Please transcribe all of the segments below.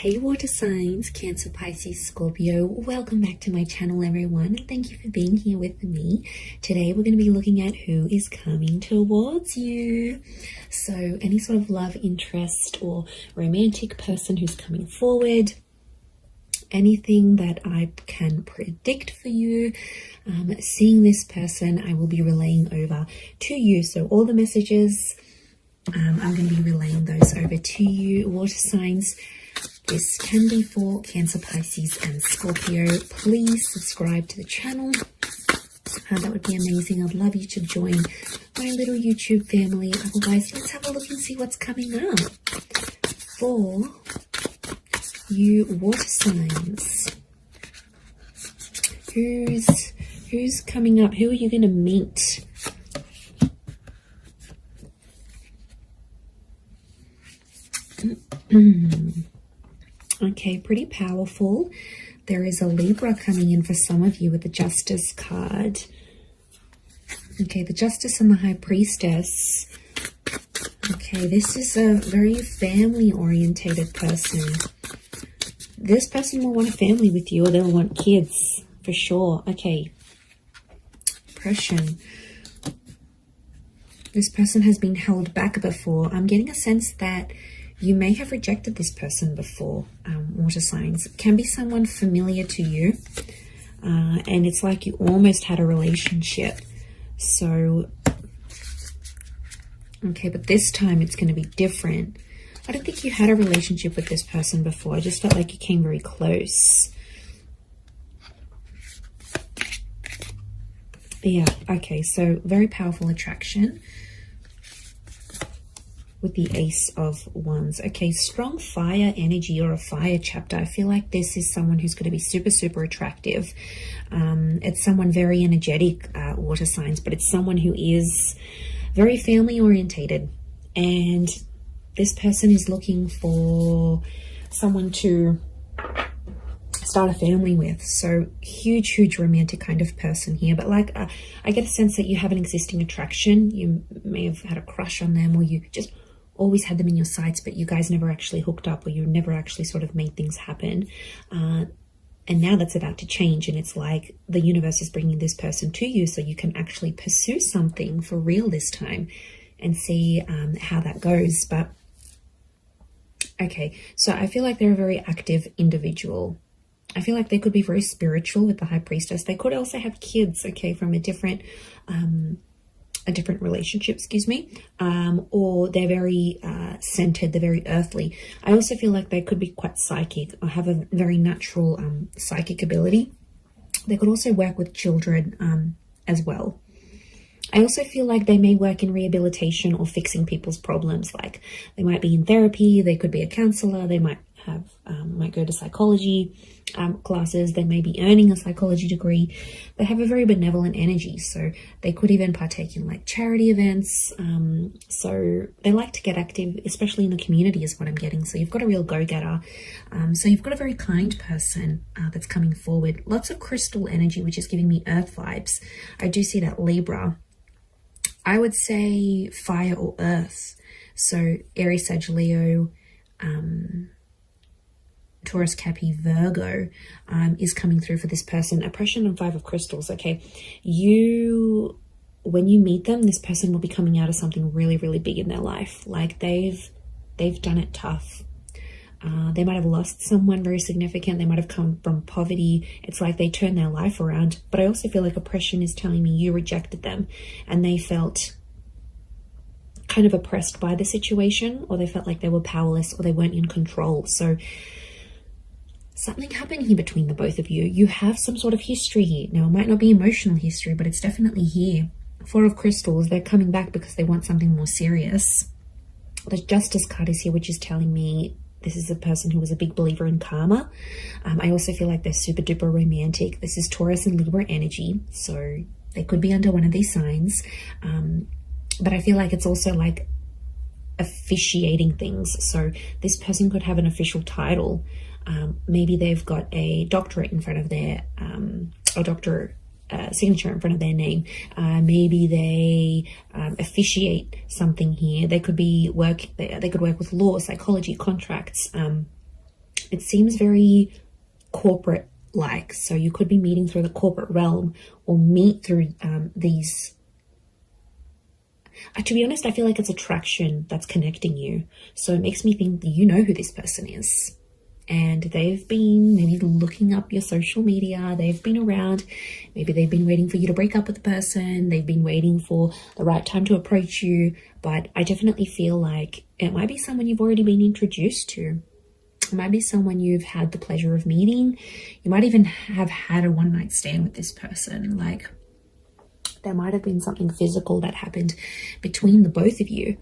Hey water signs, Cancer, Pisces, Scorpio, welcome back to my channel everyone, and thank you for being here with me. Today we're going to be looking at who is coming towards you. So any sort of love interest or romantic person who's coming forward, anything that I can predict for you, seeing this person, I will be relaying over to you. So all the messages, I'm going to be relaying those over to you, water signs. This can be for Cancer, Pisces and Scorpio. Please subscribe to the channel. That would be amazing. I'd love you to join my little YouTube family. Otherwise, let's have a look and see what's coming up for you water signs. Who's coming up? Who are you going to meet? Okay, pretty powerful. There is a Libra coming in for some of you with the Justice card. Okay, the Justice and the High Priestess. Okay, this is a very family-orientated person. This person will want a family with you, or they'll want kids, for sure. Okay. Oppression. This person has been held back before. I'm getting a sense that you may have rejected this person before, water signs. It can be someone familiar to you, and it's like you almost had a relationship. So, okay, but this time it's going to be different. I don't think you had a relationship with this person before. I just felt like you came very close. Yeah, okay, so very powerful attraction with the Ace of Wands. Okay, strong fire energy or a fire chapter. I feel like this is someone who's going to be super, super attractive. It's someone very energetic, water signs, but it's someone who is very family orientated. And this person is looking for someone to start a family with. So huge romantic kind of person here. But like, I get a sense that you have an existing attraction. You may have had a crush on them, or you just always had them in your sights, but you guys never actually hooked up, or you never actually sort of made things happen. And now that's about to change, and it's like the universe is bringing this person to you so you can actually pursue something for real this time and see how that goes. But okay, so I feel like they're a very active individual. I feel like they could be very spiritual with the High Priestess. They could also have kids, okay, from a different relationship, excuse me, or they're very centered, they're very earthly. I also feel like they could be quite psychic or have a very natural psychic ability. They could also work with children as well. I also feel like they may work in rehabilitation or fixing people's problems. Like they might be in therapy, they could be a counselor, they might have might go to psychology classes, they may be earning a psychology degree. They have a very benevolent energy, so they could even partake in like charity events. So they like to get active, especially in the community is what I'm getting. So you've got a real go-getter. So you've got a very kind person that's coming forward. Lots of crystal energy, which is giving me earth vibes. I do see that Libra. I would say fire or earth. So Aries, Sag, Leo, Taurus, Capi, Virgo is coming through for this person. Oppression and Five of Crystals. Okay, when you meet them, this person will be coming out of something really big in their life. Like they've done it tough. They might have lost someone very significant. They might have come from poverty. It's like they turned their life around. But I also feel like oppression is telling me you rejected them, and they felt kind of oppressed by the situation, or they felt like they were powerless, or they weren't in control. So something happened here between the both of you. You have some sort of history here. Now, it might not be emotional history, but it's definitely here. Four of Crystals, they're coming back because they want something more serious. The Justice card is here, which is telling me this is a person who was a big believer in karma. I also feel like they're super duper romantic. This is Taurus and Libra energy, so they could be under one of these signs. But I feel like it's also like officiating things. So this person could have an official title. Maybe they've got a doctorate in front of their, signature in front of their name. Maybe they officiate something here. They could be they could work with law, psychology, contracts. It seems very corporate like, so you could be meeting through the corporate realm or meet through these. To be honest, I feel like it's attraction that's connecting you. So it makes me think that you know who this person is. And they've been maybe looking up your social media. They've been around. Maybe they've been waiting for you to break up with the person. They've been waiting for the right time to approach you. But I definitely feel like it might be someone you've already been introduced to. It might be someone you've had the pleasure of meeting. You might even have had a one-night stand with this person. Like, there might have been something physical that happened between the both of you.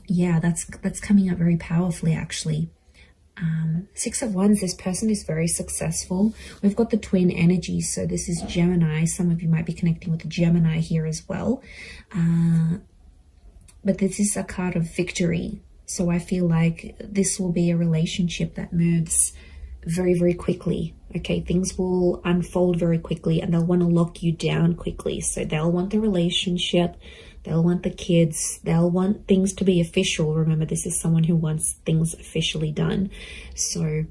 Yeah, that's coming up very powerfully, actually. Six of Wands, this person is very successful. We've got the twin energy, so this is Gemini. Some of you might be connecting with the Gemini here as well. But this is a card of victory. So I feel like this will be a relationship that moves very, very quickly. Okay, things will unfold very quickly and they'll want to lock you down quickly. So they'll want the relationship, they'll want the kids, they'll want things to be official. Remember, this is someone who wants things officially done. So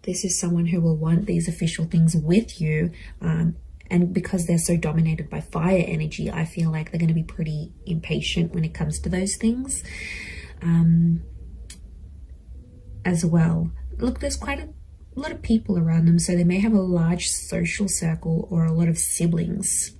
this is someone who will want these official things with you. And because they're so dominated by fire energy, I feel like they're going to be pretty impatient when it comes to those things as well. Look, there's quite a lot of people around them, so they may have a large social circle or a lot of siblings.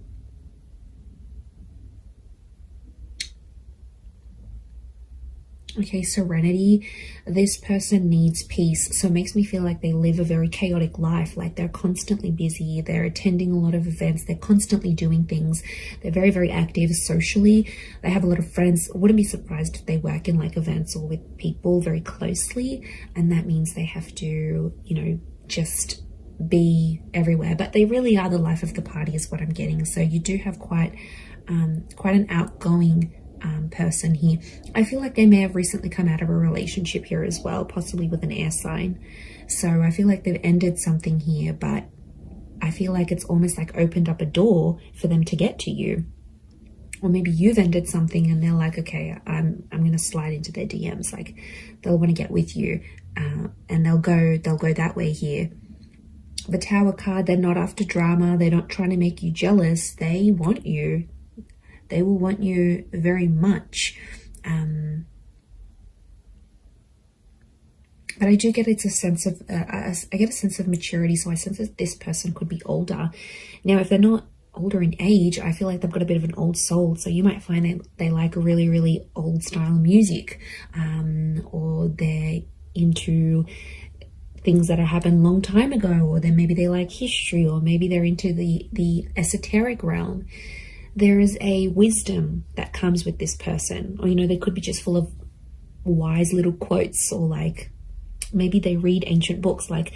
Okay, serenity. This person needs peace, so it makes me feel like they live a very chaotic life. Like, they're constantly busy, they're attending a lot of events, they're constantly doing things, they're very, very active socially, they have a lot of friends. Wouldn't be surprised if they work in like events or with people very closely, and that means they have to, you know, just be everywhere. But they really are the life of the party is what I'm getting. So you do have quite an outgoing person here. I feel like they may have recently come out of a relationship here as well, possibly with an air sign. So I feel like they've ended something here, but I feel like it's almost like opened up a door for them to get to you. Or maybe you've ended something and they're like, okay, I'm going to slide into their DMs. Like, they'll want to get with you, and they'll go that way here. The Tower card, they're not after drama. They're not trying to make you jealous. They want you. They will want you very much. But I do get it's a sense of, I get a sense of maturity. So I sense that this person could be older. Now, if they're not older in age, I feel like they've got a bit of an old soul. So you might find that they like really, really old style music, or they're into things that have happened a long time ago, or then maybe they like history, or maybe they're into the esoteric realm. There is a wisdom that comes with this person, or, you know, they could be just full of wise little quotes, or like maybe they read ancient books. Like,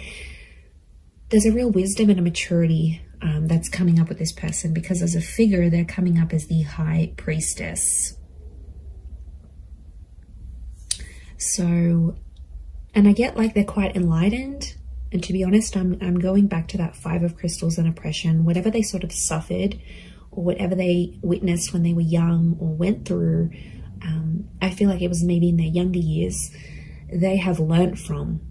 there's a real wisdom and a maturity that's coming up with this person, because as a figure, they're coming up as the High Priestess. So, and I get like they're quite enlightened. And to be honest, I'm going back to that Five of Crystals and oppression. Whatever they sort of suffered, or whatever they witnessed when they were young or went through, I feel like it was maybe in their younger years, they have learnt from,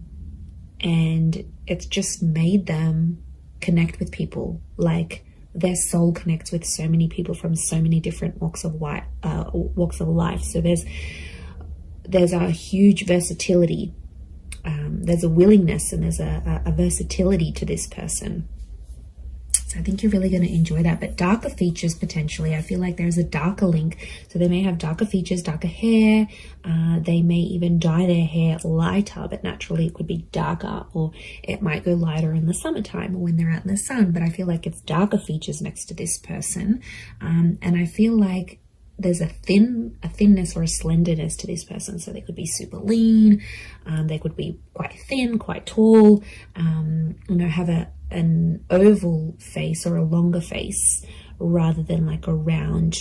and it's just made them connect with people. Like, their soul connects with so many people from so many different walks of life. So there's a huge versatility. There's a willingness and there's a versatility to this person. So I think you're really going to enjoy that. But darker features, potentially, I feel like there's a darker link. So they may have darker features, darker hair. They may even dye their hair lighter, but naturally it could be darker, or it might go lighter in the summertime or when they're out in the sun. But I feel like it's darker features next to this person. And I feel like there's a thinness or a slenderness to this person. So they could be super lean. They could be quite thin, quite tall, have an oval face or a longer face rather than like a round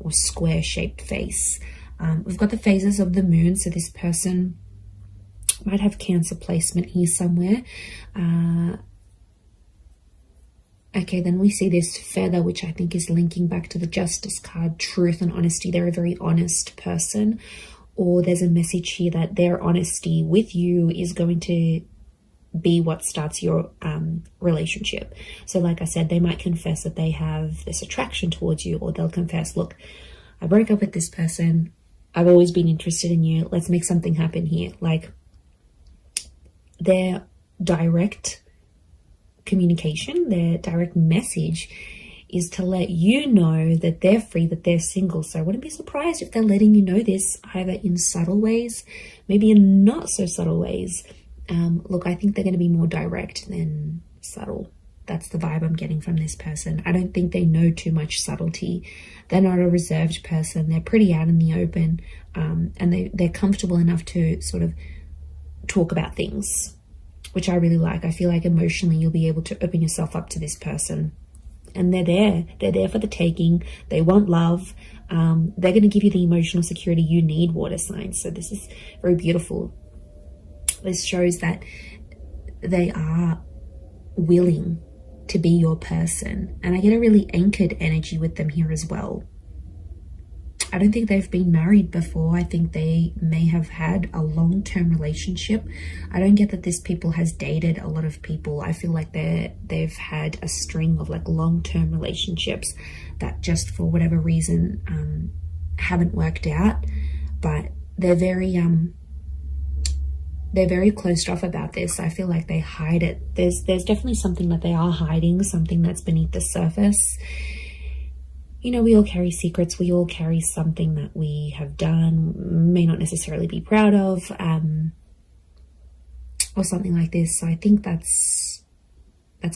or square shaped face. We've got the phases of the moon. So this person might have Cancer placement here somewhere. Okay, then we see this feather, which I think is linking back to the Justice card, truth and honesty. They're a very honest person, or there's a message here that their honesty with you is going to be what starts your relationship. So like I said, they might confess that they have this attraction towards you, or they'll confess, look, I broke up with this person, I've always been interested in you, let's make something happen here. Like, their direct communication, their direct message is to let you know that they're free, that they're single. So I wouldn't be surprised if they're letting you know this, either in subtle ways, maybe in not so subtle ways. Look, I think they're going to be more direct than subtle. That's the vibe I'm getting from this person. I don't think they know too much subtlety. They're not a reserved person. They're pretty out in the open, and they're comfortable enough to sort of talk about things, which I really like. I feel like emotionally you'll be able to open yourself up to this person. And they're there for the taking. They want love. They're going to give you the emotional security you need, water signs. So this is very beautiful. This shows that they are willing to be your person. And I get a really anchored energy with them here as well. I don't think they've been married before. I think they may have had a long-term relationship. I don't get that this people has dated a lot of people. I feel like they've had a string of like long-term relationships that just for whatever reason haven't worked out. But they're very closed off about this. I feel like they hide it. There's definitely something that they are hiding, something that's beneath the surface. You know, we all carry secrets. We all carry something that we have done, may not necessarily be proud of, or something like this. So I think that's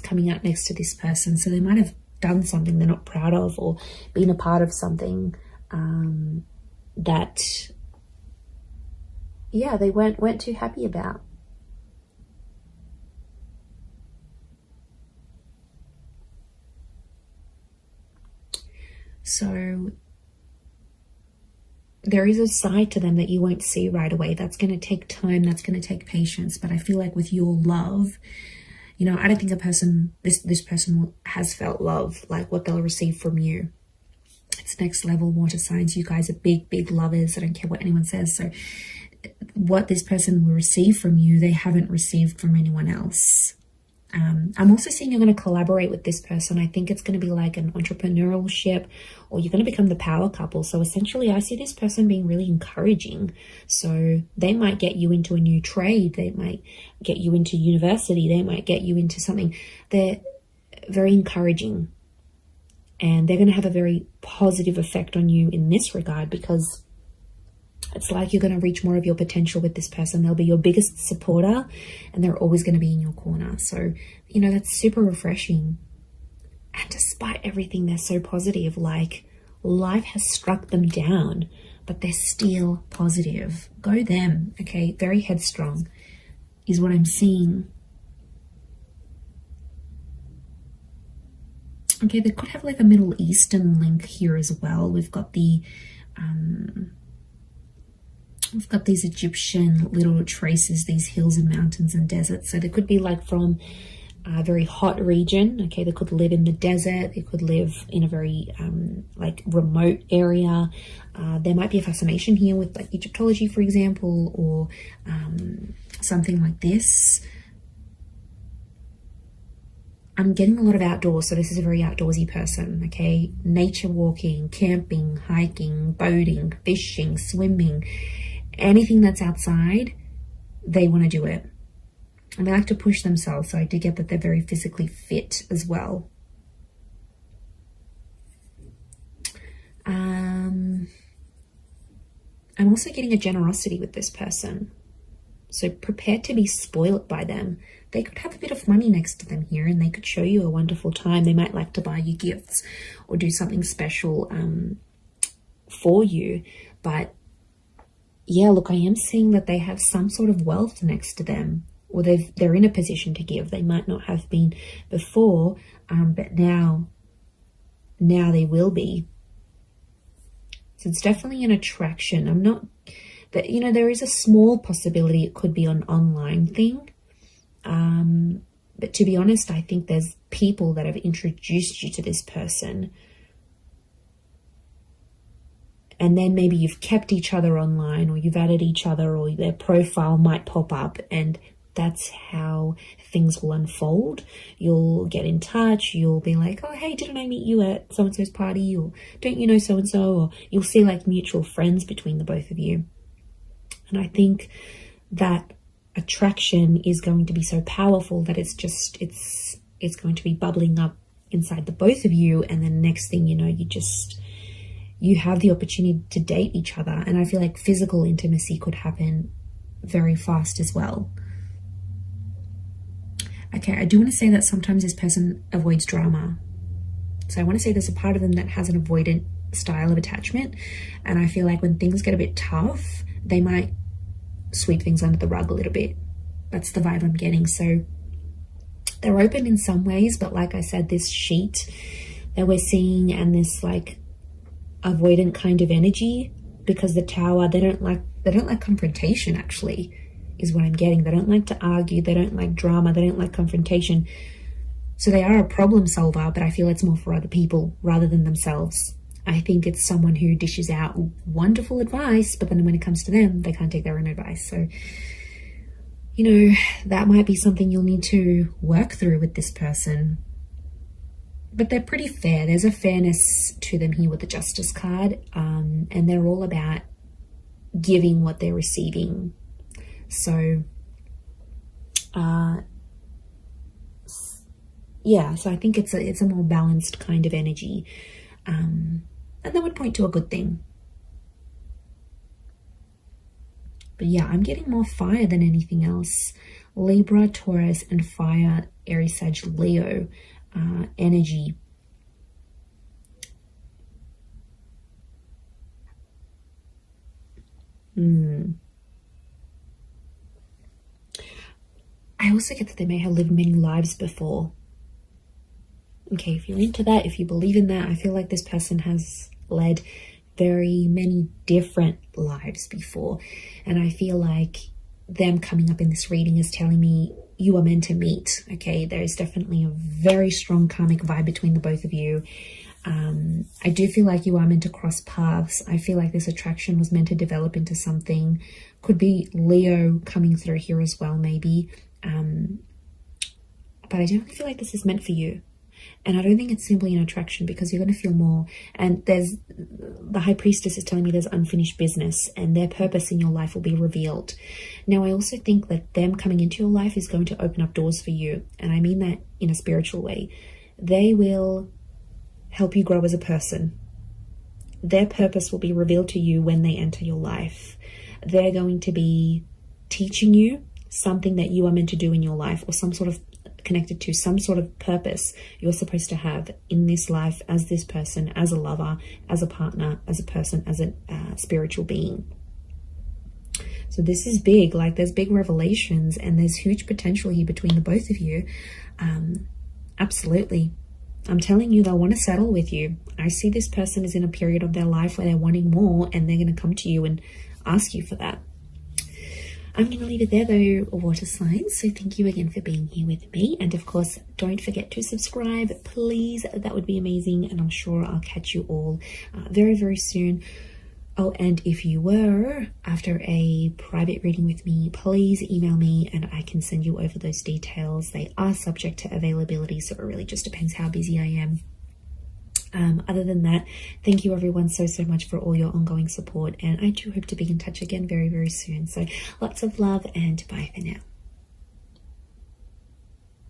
coming out next to this person. So they might have done something they're not proud of, or been a part of something that, yeah, they weren't too happy about. So there is a side to them that you won't see right away. That's going to take time. That's going to take patience. But I feel like with your love, you know, I don't think this person has felt love like what they'll receive from you. It's next level, water signs. You guys are big, big lovers. I don't care what anyone says. So what this person will receive from you, they haven't received from anyone else. I'm also seeing you're going to collaborate with this person. I think it's going to be like an entrepreneurial ship, or you're going to become the power couple. So essentially I see this person being really encouraging. So they might get you into a new trade. They might get you into university. They might get you into something. They're very encouraging, and they're going to have a very positive effect on you in this regard, because it's like you're going to reach more of your potential with this person. They'll be your biggest supporter, and they're always going to be in your corner. So, you know, that's super refreshing. And despite everything, they're so positive. Like, life has struck them down, but they're still positive. Go them, okay? Very headstrong is what I'm seeing. Okay, they could have like a Middle Eastern link here as well. We've got these Egyptian little traces, these hills and mountains and deserts. So they could be like from a very hot region. Okay, they could live in the desert. They could live in a very like remote area. There might be a fascination here with like Egyptology, for example, or something like this. I'm getting a lot of outdoors, so this is a very outdoorsy person, okay? Nature walking, camping, hiking, boating, fishing, swimming, anything that's outside, they want to do it. And they like to push themselves, so I do get that they're very physically fit as well. I'm also getting a generosity with this person. So prepare to be spoiled by them. They could have a bit of money next to them here, and they could show you a wonderful time. They might like to buy you gifts or do something special for you. But yeah, look, I am seeing that they have some sort of wealth next to them, or they're in a position to give. They might not have been before, but now they will be. So it's definitely an attraction. I'm not, but you know, there is a small possibility it could be an online thing. But to be honest, I think there's people that have introduced you to this person. and then maybe you've kept each other online, or you've added each other, or their profile might pop up, and that's how things will unfold. You'll get in touch, you'll be like, oh hey, didn't I meet you at so-and-so's party, or don't you know so-and-so, or you'll see like mutual friends between the both of you. And I think that attraction is going to be so powerful that it's going to be bubbling up inside the both of you, and then next thing you know, you have the opportunity to date each other. And I feel like physical intimacy could happen very fast as well. Okay, I do want to say that sometimes this person avoids drama. So I want to say there's a part of them that has an avoidant style of attachment. And I feel like when things get a bit tough, they might sweep things under the rug a little bit. That's the vibe I'm getting. So they're open in some ways, but like I said, this sheet that we're seeing and this like avoidant kind of energy, because the Tower, they don't like confrontation, actually, is what I'm getting. They don't like to argue, they don't like drama, they don't like confrontation. So they are a problem solver, but I feel it's more for other people rather than themselves. I think it's someone who dishes out wonderful advice, but then when it comes to them, they can't take their own advice. So, you know, that might be something you'll need to work through with this person. But they're pretty fair. There's a fairness to them here with the Justice card, and they're all about giving what they're receiving. So, yeah, so I think it's a more balanced kind of energy, and that would point to a good thing. But yeah, I'm getting more fire than anything else. Libra, Taurus, and fire, Aries, Sag, Leo energy. I also get that they may have lived many lives before. Okay, if you're into that, if you believe in that, I feel like this person has led very many different lives before. And I feel like them coming up in this reading is telling me you are meant to meet. Okay, there is definitely a very strong karmic vibe between the both of you. I do feel like you are meant to cross paths. I feel like this attraction was meant to develop into something. Could be Leo coming through here as well, maybe. But I definitely feel like this is meant for you. And I don't think it's simply an attraction, because you're going to feel more. And the High Priestess is telling me there's unfinished business, and their purpose in your life will be revealed. Now, I also think that them coming into your life is going to open up doors for you. And I mean that in a spiritual way. They will help you grow as a person. Their purpose will be revealed to you when they enter your life. They're going to be teaching you something that you are meant to do in your life, or some sort of connected to some sort of purpose you're supposed to have in this life as this person, as a lover, as a partner, as a person, as a spiritual being. So this is big. Like, there's big revelations, and there's huge potential here between the both of you. Absolutely. I'm telling you, they'll want to settle with you. I see this person is in a period of their life where they're wanting more, and they're going to come to you and ask you for that. I'm going to leave it there though, water signs. So thank you again for being here with me. And of course, don't forget to subscribe, please. That would be amazing. And I'm sure I'll catch you all very, very soon. Oh, and if you were after a private reading with me, please email me and I can send you over those details. They are subject to availability, so it really just depends how busy I am. Other than that, thank you everyone so much for all your ongoing support, and I do hope to be in touch again very, very soon. So lots of love, and bye for now.